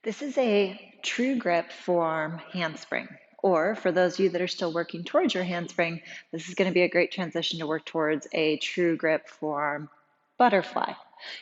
This is a true grip forearm handspring. Or for those of you that are still working towards your handspring, this is going to be a great transition to work towards a true grip forearm butterfly.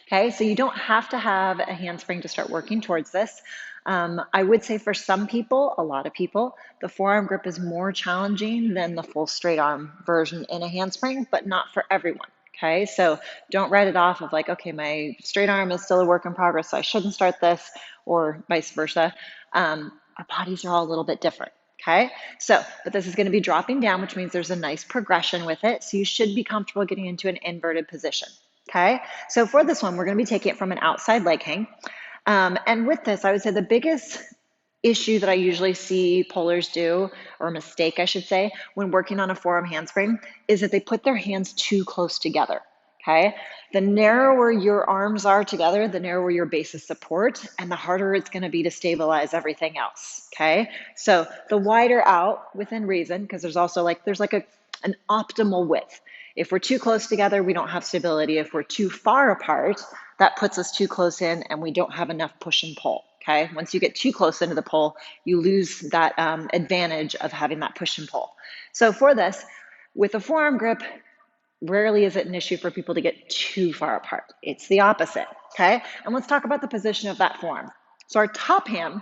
Okay, so you don't have to have a handspring to start working towards this. I would say for some people, a lot of people, the forearm grip is more challenging than the full straight arm version in a handspring, but not for everyone. Okay, so don't write it off of like, okay, my straight arm is still a work in progress, so I shouldn't start this, or vice versa. Our bodies are all a little bit different. Okay, so, but this is going to be dropping down, which means there's a nice progression with it. So you should be comfortable getting into an inverted position. Okay, so for this one, we're going to be taking it from an outside leg hang. And with this, I would say the biggest issue that I usually see pullers do, or mistake, I should say, when working on a forearm handspring is that they put their hands too close together. Okay, the narrower your arms are together, the narrower your base of support, and the harder it's going to be to stabilize everything else. Okay, so the wider out within reason, because there's an optimal width. If we're too close together, we don't have stability. If we're too far apart, that puts us too close in and we don't have enough push and pull. Okay, once you get too close into the pull, you lose that advantage of having that push and pull. So for this, with a forearm grip, rarely is it an issue for people to get too far apart. It's the opposite, okay? And let's talk about the position of that forearm. So our top hand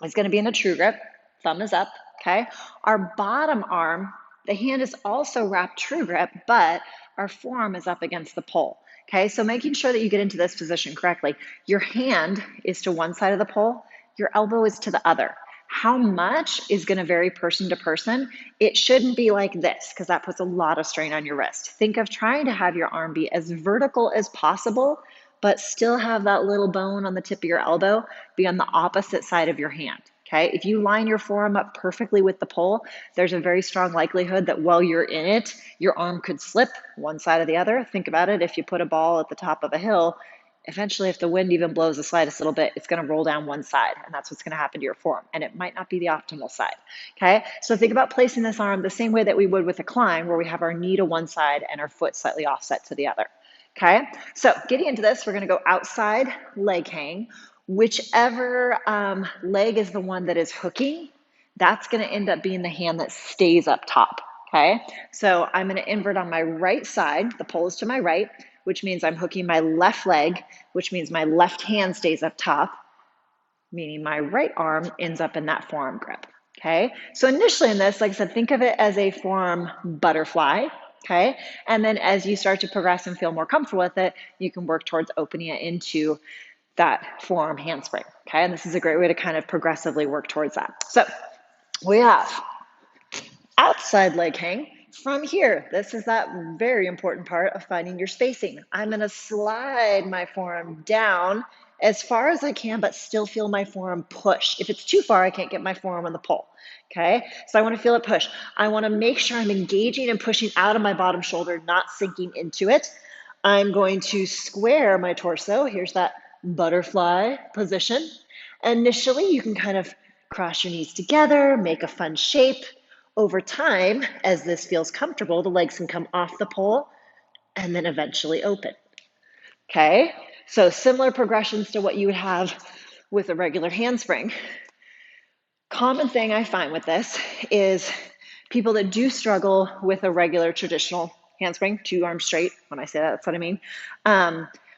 is going to be in a true grip, thumb is up, okay? Our bottom arm, the hand is also wrapped true grip, but our forearm is up against the pole, okay? So making sure that you get into this position correctly. Your hand is to one side of the pole, your elbow is to the other. How much is going to vary person to person. It shouldn't be like this because that puts a lot of strain on your wrist. Think of trying to have your arm be as vertical as possible, but still have that little bone on the tip of your elbow be on the opposite side of your hand. Okay, if you line your forearm up perfectly with the pole, there's a very strong likelihood that while you're in it, your arm could slip one side or the other. Think about it. If you put a ball at the top of a hill, eventually, if the wind even blows the slightest little bit, it's going to roll down one side, and that's what's going to happen to your forearm, and it might not be the optimal side. Okay, so think about placing this arm the same way that we would with a climb, where we have our knee to one side and our foot slightly offset to the other. Okay, so getting into this, we're going to go outside leg hang. Whichever leg is the one that is hooking, that's going to end up being the hand that stays up top. Okay, so I'm going to invert on my right side. The pole is to my right, which means I'm hooking my left leg, which means my left hand stays up top, meaning my right arm ends up in that forearm grip. Okay, so initially in this, like I said, think of it as a forearm butterfly. Okay, and then as you start to progress and feel more comfortable with it, you can work towards opening it into that forearm handspring. Okay, and this is a great way to kind of progressively work towards that. So we have outside leg hang. From here, this is that very important part of finding your spacing. I'm going to slide my forearm down as far as I can, but still feel my forearm push. If it's too far, I can't get my forearm on the pole. Okay, so I want to feel it push. I want to make sure I'm engaging and pushing out of my bottom shoulder, not sinking into it. I'm going to square my torso. Here's that butterfly position. Initially, you can kind of cross your knees together, make a fun shape. Over time, as this feels comfortable, the legs can come off the pole and then eventually open. Okay, so similar progressions to what you would have with a regular handspring. Common thing I find with this is people that do struggle with a regular traditional handspring, two arms straight. When I say that, that's what I mean.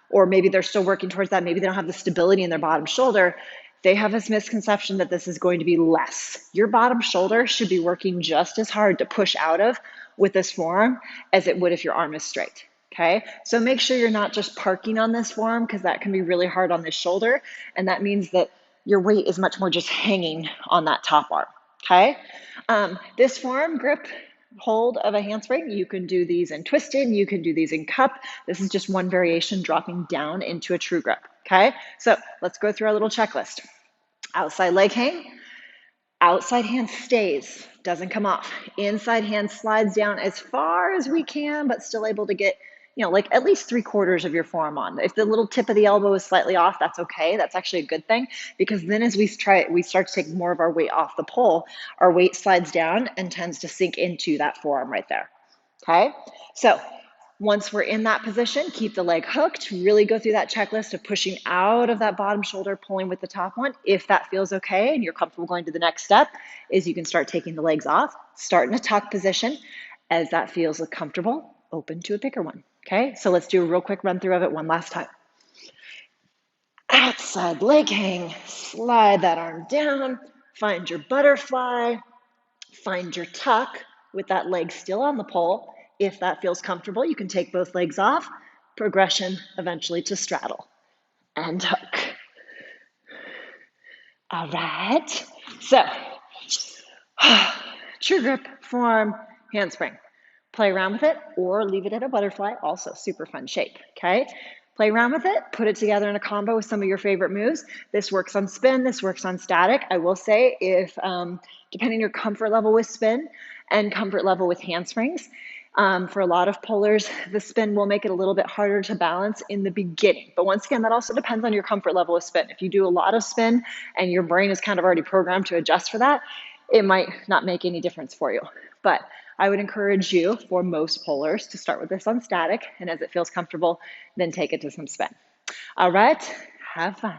Or maybe they're still working towards that. Maybe they don't have the stability in their bottom shoulder. They have this misconception that this is going to be less. Your bottom shoulder should be working just as hard to push out of with this forearm as it would if your arm is straight. Okay, so make sure you're not just parking on this forearm because that can be really hard on this shoulder. And that means that your weight is much more just hanging on that top arm. Okay, this forearm grip hold of a handspring, you can do these in twisted, you can do these in cup. This is just one variation dropping down into a true grip. Okay, so let's go through our little checklist. Outside leg hang, outside hand stays, doesn't come off. Inside hand slides down as far as we can, but still able to get, like at least 3/4 of your forearm on. If the little tip of the elbow is slightly off, that's okay. That's actually a good thing because then as we start to take more of our weight off the pole, our weight slides down and tends to sink into that forearm right there. Okay, so Once we're in that position, keep the leg hooked, really go through that checklist of pushing out of that bottom shoulder, pulling with the top one. If that feels okay and you're comfortable going to the next step, is you can start taking the legs off, start in a tuck position. As that feels comfortable, open to a bigger one. Okay, so let's do a real quick run through of it one last time. Outside leg hang, slide that arm down, find your butterfly, find your tuck with that leg still on the pole. If that feels comfortable, you can take both legs off, progression eventually to straddle and hook. All right, so true grip, forearm, handspring. Play around with it or leave it at a butterfly, also super fun shape, okay? Play around with it, put it together in a combo with some of your favorite moves. This works on spin, this works on static. I will say if, depending on your comfort level with spin and comfort level with handsprings, for a lot of pullers, the spin will make it a little bit harder to balance in the beginning. But once again, that also depends on your comfort level with spin. If you do a lot of spin and your brain is kind of already programmed to adjust for that, it might not make any difference for you. But I would encourage you, for most pullers, to start with this on static, and as it feels comfortable, then take it to some spin. All right, have fun.